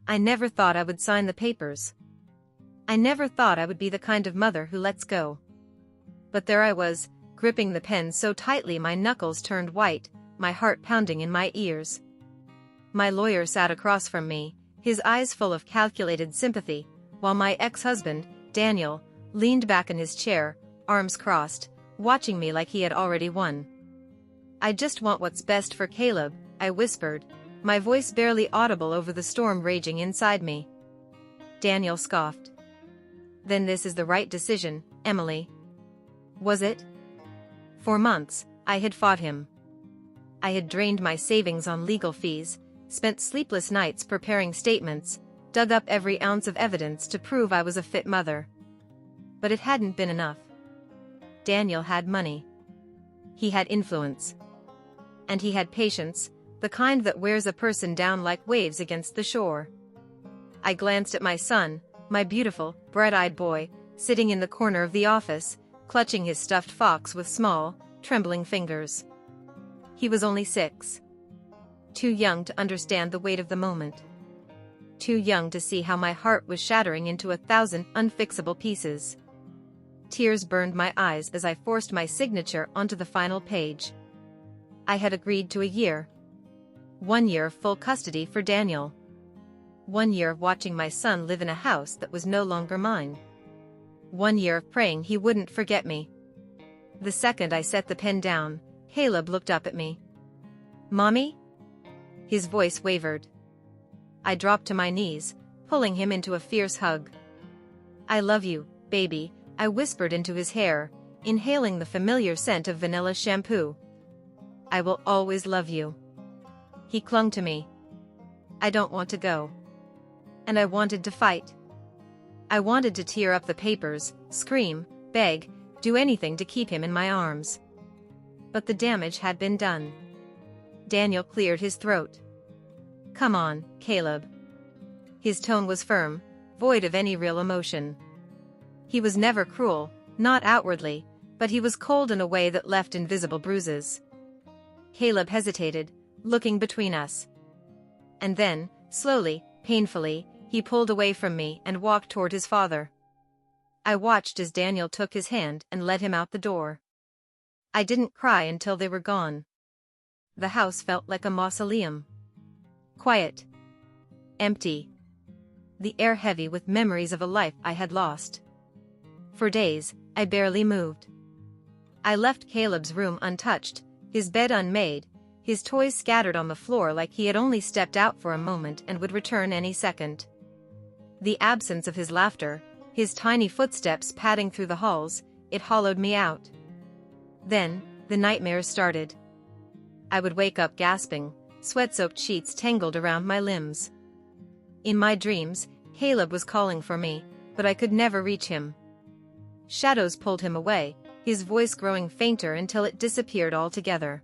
I never thought I would sign the papers. I never thought I would be the kind of mother who lets go. But there I was, gripping the pen so tightly my knuckles turned white, my heart pounding in my ears. My lawyer sat across from me, his eyes full of calculated sympathy, while my ex-husband, Daniel, leaned back in his chair, arms crossed, watching me like he had already won. "I just want what's best for Caleb," I whispered, my voice barely audible over the storm raging inside me. Daniel scoffed. "Then this is the right decision, Emily." Was it? For months, I had fought him. I had drained my savings on legal fees, spent sleepless nights preparing statements, dug up every ounce of evidence to prove I was a fit mother. But it hadn't been enough. Daniel had money. He had influence. And he had patience, the kind that wears a person down like waves against the shore. I glanced at my son, my beautiful, bright-eyed boy, sitting in the corner of the office, clutching his stuffed fox with small, trembling fingers. He was only 6. Too young to understand the weight of the moment. Too young to see how my heart was shattering into 1,000 unfixable pieces. Tears burned my eyes as I forced my signature onto the final page. I had agreed to a year. 1 year of full custody for Daniel. 1 year of watching my son live in a house that was no longer mine. 1 year of praying he wouldn't forget me. The second I set the pen down, Caleb looked up at me. "Mommy?" His voice wavered. I dropped to my knees, pulling him into a fierce hug. "I love you, baby," I whispered into his hair, inhaling the familiar scent of vanilla shampoo. "I will always love you." He clung to me. "I don't want to go." And I wanted to fight. I wanted to tear up the papers, scream, beg, do anything to keep him in my arms. But the damage had been done. Daniel cleared his throat. "Come on, Caleb." His tone was firm, void of any real emotion. He was never cruel, not outwardly, but he was cold in a way that left invisible bruises. Caleb hesitated, looking between us. And then, slowly, painfully, he pulled away from me and walked toward his father. I watched as Daniel took his hand and led him out the door. I didn't cry until they were gone. The house felt like a mausoleum. Quiet. Empty. The air heavy with memories of a life I had lost. For days, I barely moved. I left Caleb's room untouched, his bed unmade, his toys scattered on the floor like he had only stepped out for a moment and would return any second. The absence of his laughter, his tiny footsteps padding through the halls, it hollowed me out. Then, the nightmares started. I would wake up gasping, sweat-soaked sheets tangled around my limbs. In my dreams, Caleb was calling for me, but I could never reach him. Shadows pulled him away, his voice growing fainter until it disappeared altogether.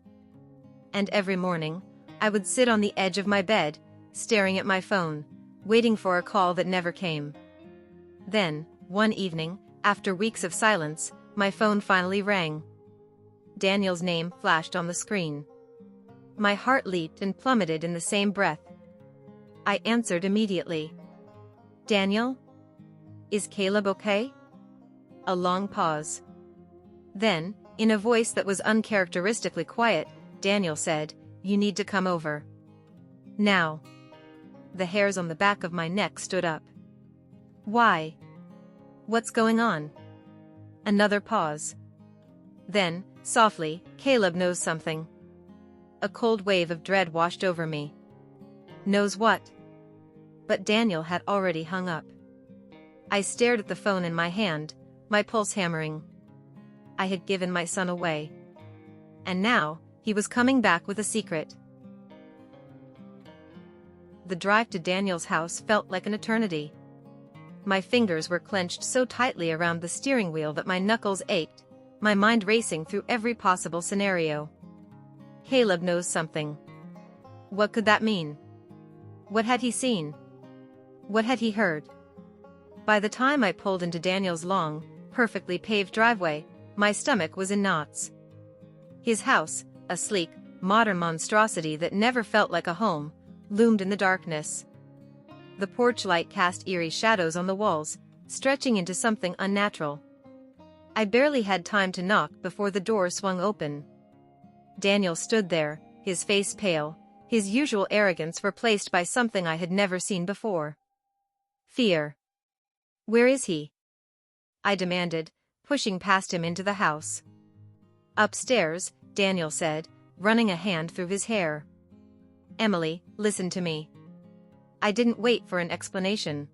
And every morning, I would sit on the edge of my bed, staring at my phone, waiting for a call that never came. Then, one evening, after weeks of silence, my phone finally rang. Daniel's name flashed on the screen. My heart leaped and plummeted in the same breath. I answered immediately. "Daniel? Is Caleb okay?" A long pause. Then, in a voice that was uncharacteristically quiet, Daniel said, "You need to come over. Now." The hairs on the back of my neck stood up. "Why? What's going on?" Another pause. Then, softly, "Caleb knows something." A cold wave of dread washed over me. Knows what? But Daniel had already hung up. I stared at the phone in my hand, my pulse hammering. I had given my son away. And now, he was coming back with a secret. The drive to Daniel's house felt like an eternity. My fingers were clenched so tightly around the steering wheel that my knuckles ached, my mind racing through every possible scenario. Caleb knows something. What could that mean? What had he seen? What had he heard? By the time I pulled into Daniel's long, perfectly paved driveway, my stomach was in knots. His house, a sleek, modern monstrosity that never felt like a home, loomed in the darkness. The porch light cast eerie shadows on the walls, stretching into something unnatural. I barely had time to knock before the door swung open. Daniel stood there, his face pale, his usual arrogance replaced by something I had never seen before. Fear. "Where is he?" I demanded, pushing past him into the house. "Upstairs," Daniel said, running a hand through his hair. "Emily, listen to me." I didn't wait for an explanation.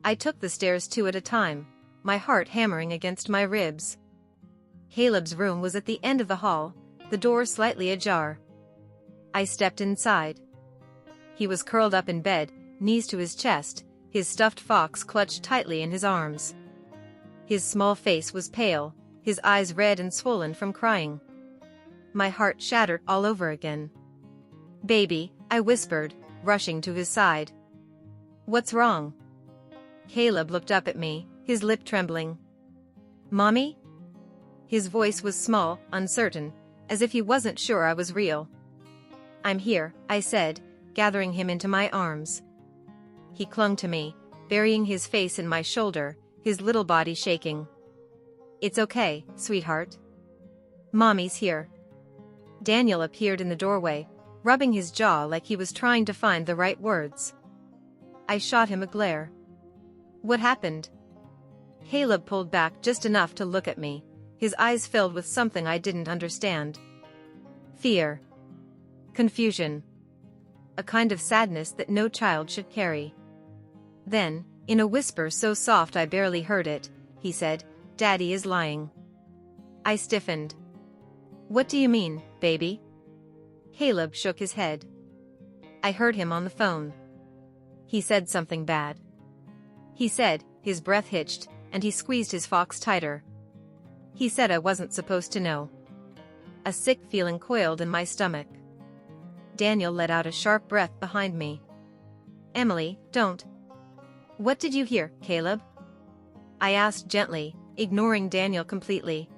I took the stairs two at a time, my heart hammering against my ribs. Caleb's room was at the end of the hall, the door slightly ajar. I stepped inside. He was curled up in bed, knees to his chest, his stuffed fox clutched tightly in his arms. His small face was pale, his eyes red and swollen from crying. My heart shattered all over again. "Baby," I whispered, rushing to his side. "What's wrong?" Caleb looked up at me, his lip trembling. "Mommy?" His voice was small, uncertain, as if he wasn't sure I was real. "I'm here," I said, gathering him into my arms. He clung to me, burying his face in my shoulder, his little body shaking. "It's okay, sweetheart. Mommy's here." Daniel appeared in the doorway, rubbing his jaw like he was trying to find the right words. I shot him a glare. "What happened?" Caleb pulled back just enough to look at me, his eyes filled with something I didn't understand. Fear. Confusion. A kind of sadness that no child should carry. Then, in a whisper so soft I barely heard it, he said, "Daddy is lying." I stiffened. "What do you mean, baby?" Caleb shook his head. "I heard him on the phone. He said something bad." He said, his breath hitched, and he squeezed his fox tighter. "He said I wasn't supposed to know." A sick feeling coiled in my stomach. Daniel let out a sharp breath behind me. "Emily, don't." "What did you hear, Caleb?" I asked gently, ignoring Daniel completely.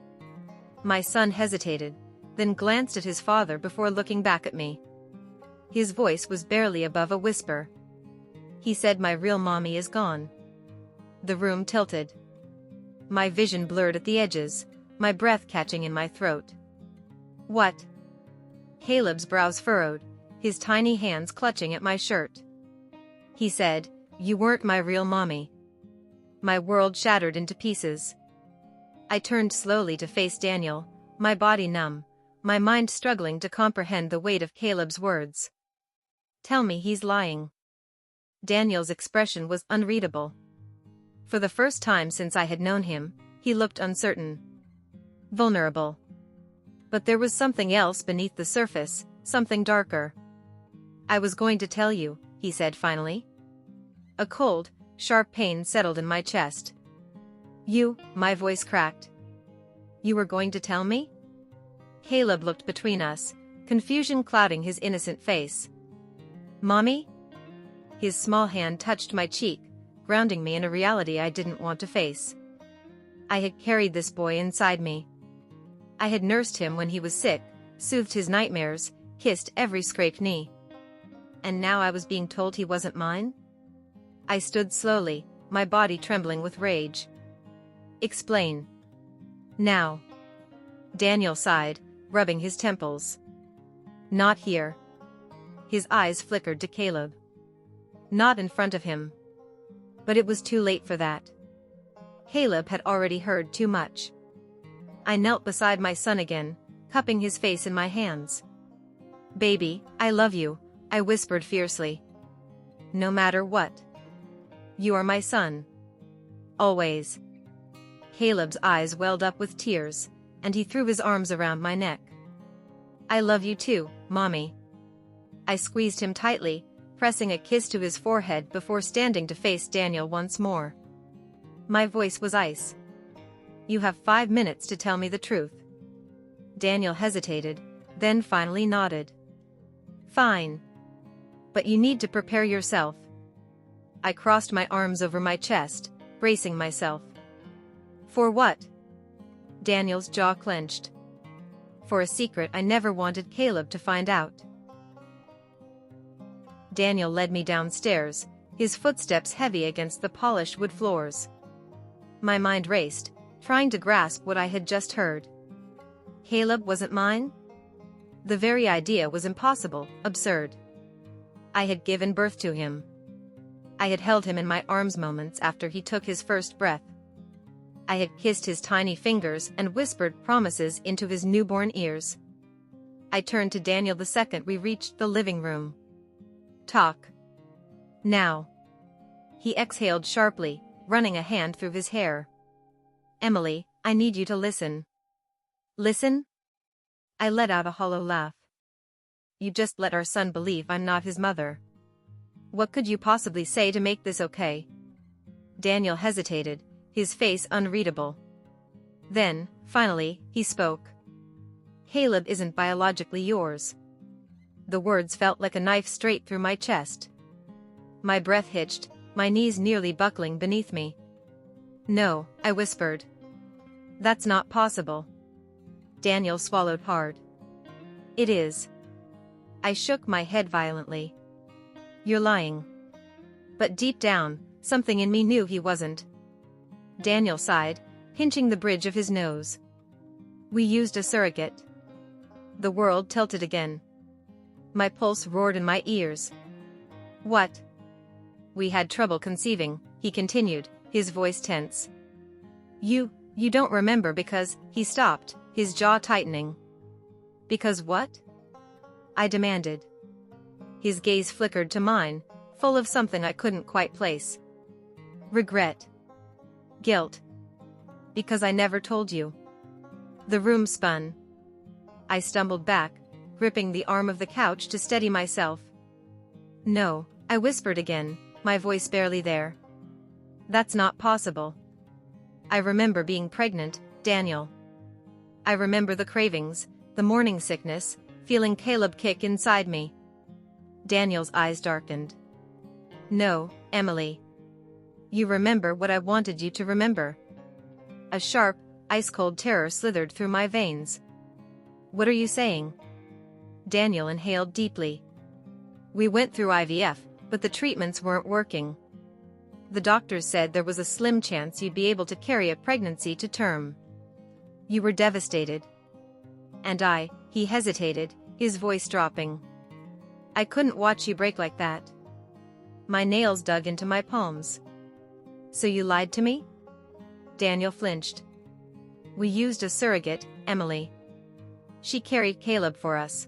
My son hesitated, then glanced at his father before looking back at me. His voice was barely above a whisper. "He said my real mommy is gone." The room tilted. My vision blurred at the edges, my breath catching in my throat. "What?" Caleb's brows furrowed, his tiny hands clutching at my shirt. He said, "You weren't my real mommy." My world shattered into pieces. I turned slowly to face Daniel, my body numb, my mind struggling to comprehend the weight of Caleb's words. "Tell me he's lying." Daniel's expression was unreadable. For the first time since I had known him, he looked uncertain. Vulnerable. But there was something else beneath the surface, something darker. "I was going to tell you," he said finally. A cold, sharp pain settled in my chest. "You," my voice cracked. "You were going to tell me?" Caleb looked between us, confusion clouding his innocent face. "Mommy?" His small hand touched my cheek, grounding me in a reality I didn't want to face. I had carried this boy inside me. I had nursed him when he was sick, soothed his nightmares, kissed every scraped knee. And now I was being told he wasn't mine? I stood slowly, my body trembling with rage. "Explain. Now." Daniel sighed, rubbing his temples. "Not here." His eyes flickered to Caleb. "Not in front of him." But it was too late for that. Caleb had already heard too much. I knelt beside my son again, cupping his face in my hands. "Baby, I love you," I whispered fiercely. "No matter what. You are my son. Always." Caleb's eyes welled up with tears, and he threw his arms around my neck. "I love you too, Mommy." I squeezed him tightly, pressing a kiss to his forehead before standing to face Daniel once more. My voice was ice. "You have 5 minutes to tell me the truth." Daniel hesitated, then finally nodded. "Fine. But you need to prepare yourself." I crossed my arms over my chest, bracing myself. "For what?" Daniel's jaw clenched. "For a secret I never wanted Caleb to find out." Daniel led me downstairs, his footsteps heavy against the polished wood floors. My mind raced, trying to grasp what I had just heard. Caleb wasn't mine? The very idea was impossible, absurd. I had given birth to him. I had held him in my arms moments after he took his first breath. I had kissed his tiny fingers and whispered promises into his newborn ears. I turned to Daniel the second we reached the living room. Talk. Now. He exhaled sharply, running a hand through his hair. Emily, I need you to listen. Listen? I let out a hollow laugh. You just let our son believe I'm not his mother. What could you possibly say to make this okay? Daniel hesitated, his face unreadable. Then, finally, he spoke. Caleb isn't biologically yours. The words felt like a knife straight through my chest. My breath hitched, my knees nearly buckling beneath me. No, I whispered. That's not possible. Daniel swallowed hard. It is. I shook my head violently. You're lying. But deep down, something in me knew he wasn't. Daniel sighed, pinching the bridge of his nose. We used a surrogate. The world tilted again. My pulse roared in my ears. What? We had trouble conceiving, he continued, his voice tense. You don't remember because, he stopped, his jaw tightening. Because what? I demanded. His gaze flickered to mine, full of something I couldn't quite place. Regret. Guilt. Because I never told you. The room spun. I stumbled back, gripping the arm of the couch to steady myself. No, I whispered again, my voice barely there. That's not possible. I remember being pregnant, Daniel. I remember the cravings, the morning sickness, feeling Caleb kick inside me. Daniel's eyes darkened. No, Emily. You remember what I wanted you to remember. A sharp, ice-cold terror slithered through my veins. What are you saying? Daniel inhaled deeply. We went through IVF, but the treatments weren't working. The doctors said there was a slim chance you'd be able to carry a pregnancy to term. You were devastated. And he hesitated, his voice dropping. I couldn't watch you break like that. My nails dug into my palms. So you lied to me? Daniel flinched. We used a surrogate, Emily. She carried Caleb for us.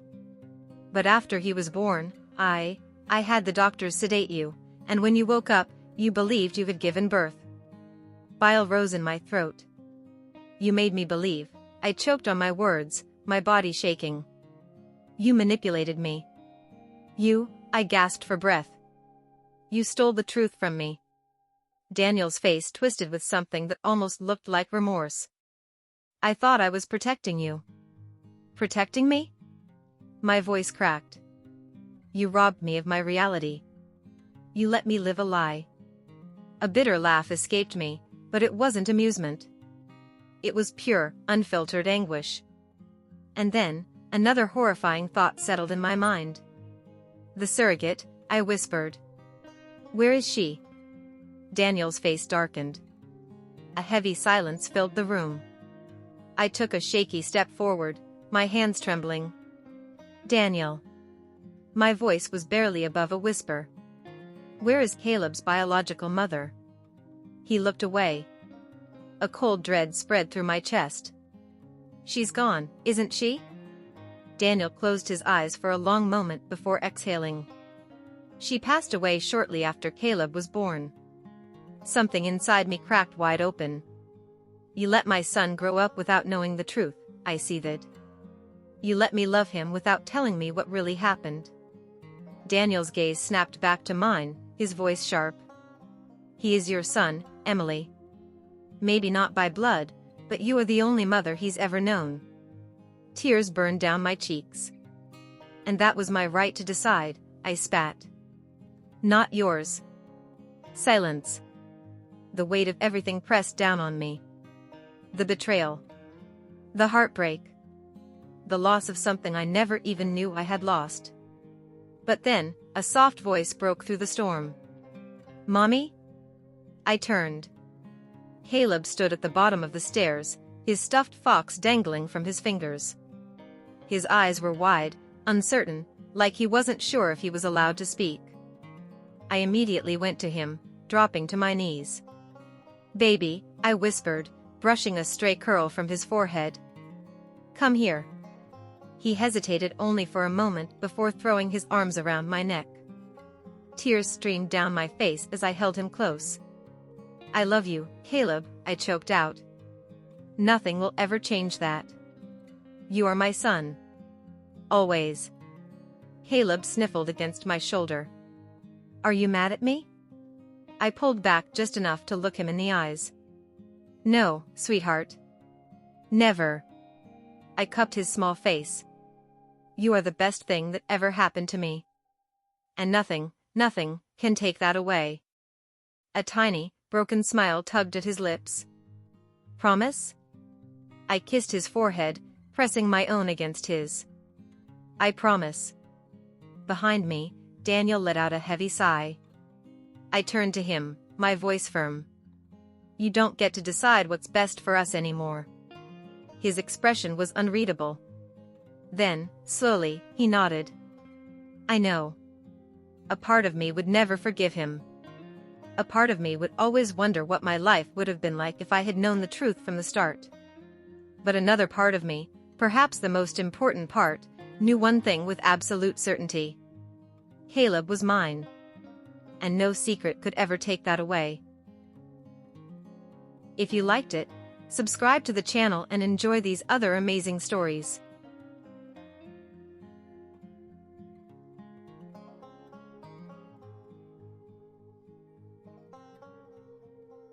But after he was born, I had the doctors sedate you, and when you woke up, you believed you had given birth. Bile rose in my throat. You made me believe. I choked on my words, my body shaking. You manipulated me. I gasped for breath. You stole the truth from me. Daniel's face twisted with something that almost looked like remorse. I thought I was protecting you. Protecting me? My voice cracked. You robbed me of my reality. You let me live a lie. A bitter laugh escaped me, but it wasn't amusement. It was pure, unfiltered anguish. And then, another horrifying thought settled in my mind. The surrogate, I whispered. Where is she? Daniel's face darkened. A heavy silence filled the room. I took a shaky step forward, my hands trembling. Daniel. My voice was barely above a whisper. Where is Caleb's biological mother? He looked away. A cold dread spread through my chest. She's gone, isn't she? Daniel closed his eyes for a long moment before exhaling. She passed away shortly after Caleb was born. Something inside me cracked wide open. You let my son grow up without knowing the truth, I seethed. You let me love him without telling me what really happened. Daniel's gaze snapped back to mine, his voice sharp. He is your son, Emily. Maybe not by blood, but you are the only mother he's ever known. Tears burned down my cheeks. And that was my right to decide, I spat. Not yours. Silence. The weight of everything pressed down on me. The betrayal. The heartbreak. The loss of something I never even knew I had lost. But then, a soft voice broke through the storm. Mommy? I turned. Caleb stood at the bottom of the stairs, his stuffed fox dangling from his fingers. His eyes were wide, uncertain, like he wasn't sure if he was allowed to speak. I immediately went to him, dropping to my knees. Baby, I whispered, brushing a stray curl from his forehead. Come here. He hesitated only for a moment before throwing his arms around my neck. Tears streamed down my face as I held him close. I love you, Caleb, I choked out. Nothing will ever change that. You are my son. Always. Caleb sniffled against my shoulder. Are you mad at me? I pulled back just enough to look him in the eyes. No, sweetheart. Never. I cupped his small face. You are the best thing that ever happened to me. And nothing can take that away. A tiny, broken smile tugged at his lips. Promise? I kissed his forehead, pressing my own against his. I promise. Behind me, Daniel let out a heavy sigh. I turned to him, my voice firm. You don't get to decide what's best for us anymore. His expression was unreadable. Then, slowly, he nodded. I know. A part of me would never forgive him. A part of me would always wonder what my life would have been like if I had known the truth from the start. But another part of me, perhaps the most important part, knew one thing with absolute certainty. Caleb was mine. And no secret could ever take that away. If you liked it, subscribe to the channel and enjoy these other amazing stories.